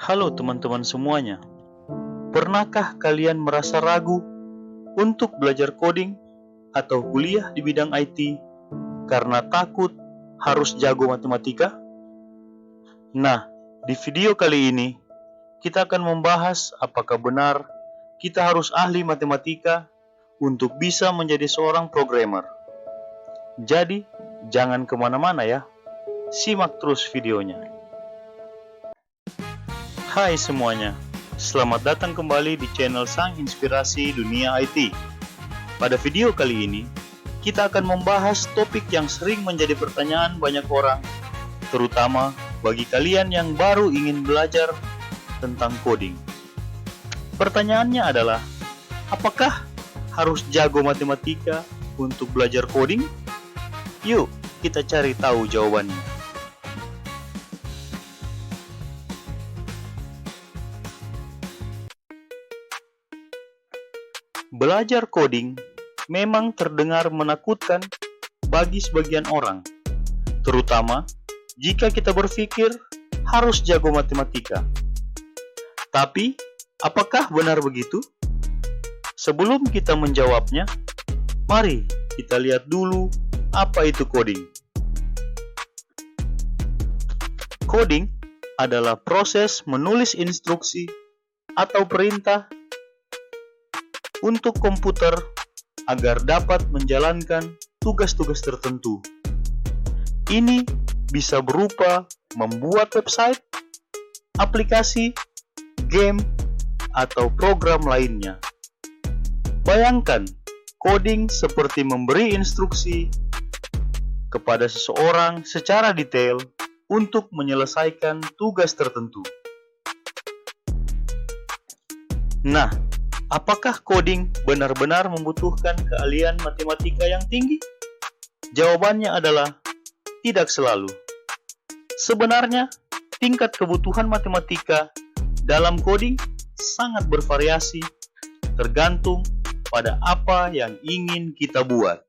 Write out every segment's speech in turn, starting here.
Halo teman-teman semuanya, pernahkah kalian merasa ragu untuk belajar coding atau kuliah di bidang IT karena takut harus jago matematika? Nah, di video kali ini kita akan membahas apakah benar kita harus ahli matematika untuk bisa menjadi seorang programmer. Jadi, jangan kemana-mana ya, simak terus videonya. Hai semuanya, selamat datang kembali di channel Sang Inspirasi Dunia IT. Pada video kali ini, kita akan membahas topik yang sering menjadi pertanyaan banyak orang, terutama bagi kalian yang baru ingin belajar tentang coding. Pertanyaannya adalah, apakah harus jago matematika untuk belajar coding? Yuk, kita cari tahu jawabannya. Belajar coding memang terdengar menakutkan bagi sebagian orang, terutama jika kita berpikir harus jago matematika. Tapi, apakah benar begitu? Sebelum kita menjawabnya, mari kita lihat dulu apa itu coding. Coding adalah proses menulis instruksi atau perintah untuk komputer agar dapat menjalankan tugas-tugas tertentu. Ini bisa berupa membuat website, aplikasi, game, atau program lainnya. Bayangkan, coding seperti memberi instruksi kepada seseorang secara detail untuk menyelesaikan tugas tertentu. Nah, apakah coding benar-benar membutuhkan keahlian matematika yang tinggi? Jawabannya adalah tidak selalu. Sebenarnya, tingkat kebutuhan matematika dalam coding sangat bervariasi, tergantung pada apa yang ingin kita buat.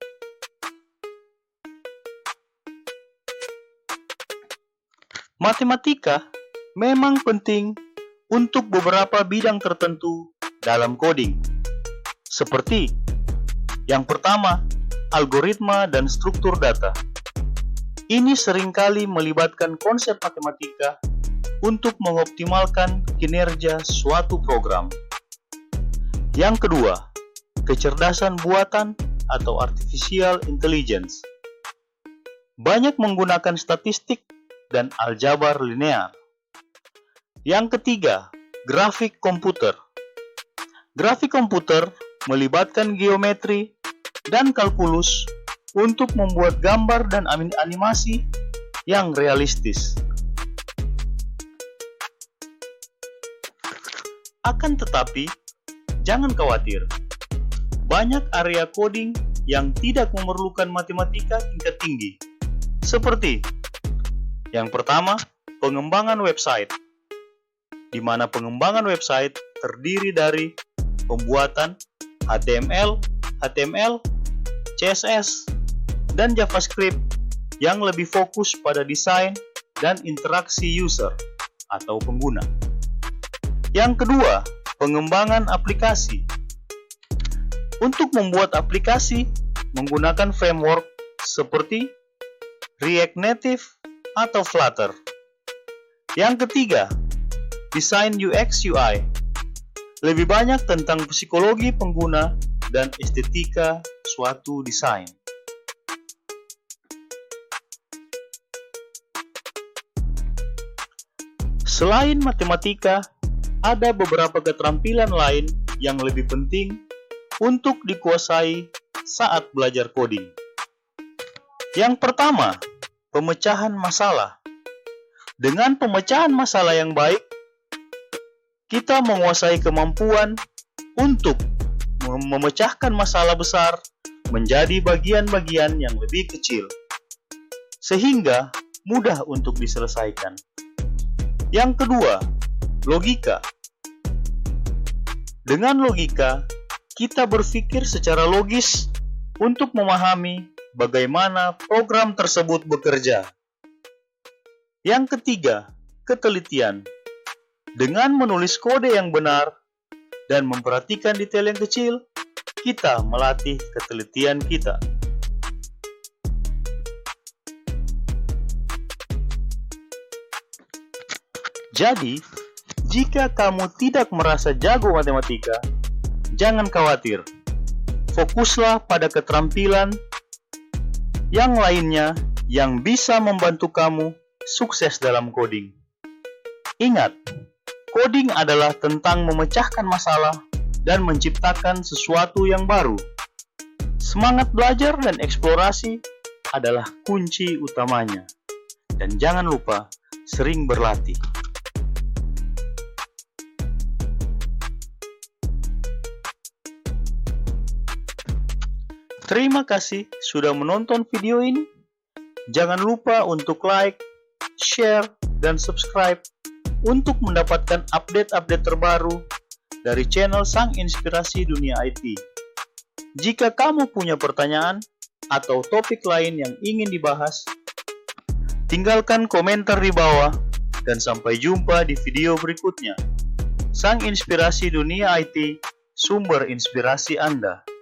Matematika memang penting untuk beberapa bidang tertentu dalam coding, seperti yang pertama, algoritma dan struktur data. Ini seringkali melibatkan konsep matematika untuk mengoptimalkan kinerja suatu program. Yang kedua, kecerdasan buatan atau artificial intelligence. Banyak menggunakan statistik dan aljabar linear. Yang ketiga, grafik komputer. Grafik komputer melibatkan geometri dan kalkulus untuk membuat gambar dan animasi yang realistis. Akan tetapi, jangan khawatir. Banyak area coding yang tidak memerlukan matematika tingkat tinggi. Seperti yang pertama, pengembangan website, di mana pengembangan website terdiri dari pembuatan HTML, CSS, dan JavaScript yang lebih fokus pada desain dan interaksi user atau pengguna. Yang kedua, pengembangan aplikasi. Untuk membuat aplikasi menggunakan framework seperti React Native atau Flutter. Yang ketiga, desain UX UI. Lebih banyak tentang psikologi pengguna dan estetika suatu desain. Selain matematika, ada beberapa keterampilan lain yang lebih penting untuk dikuasai saat belajar coding. Yang pertama, pemecahan masalah. Dengan pemecahan masalah yang baik, kita menguasai kemampuan untuk memecahkan masalah besar menjadi bagian-bagian yang lebih kecil, sehingga mudah untuk diselesaikan. Yang kedua, logika. Dengan logika, kita berpikir secara logis untuk memahami bagaimana program tersebut bekerja. Yang ketiga, ketelitian. Dengan menulis kode yang benar dan memperhatikan detail yang kecil, kita melatih ketelitian kita. Jadi, jika kamu tidak merasa jago matematika, jangan khawatir. Fokuslah pada keterampilan yang lainnya yang bisa membantu kamu sukses dalam coding. Ingat, coding adalah tentang memecahkan masalah dan menciptakan sesuatu yang baru. Semangat belajar dan eksplorasi adalah kunci utamanya. Dan jangan lupa sering berlatih. Terima kasih sudah menonton video ini. Jangan lupa untuk like, share, dan subscribe untuk mendapatkan update-update terbaru dari channel Sang Inspirasi Dunia IT. Jika kamu punya pertanyaan atau topik lain yang ingin dibahas, tinggalkan komentar di bawah dan sampai jumpa di video berikutnya. Sang Inspirasi Dunia IT, sumber inspirasi Anda.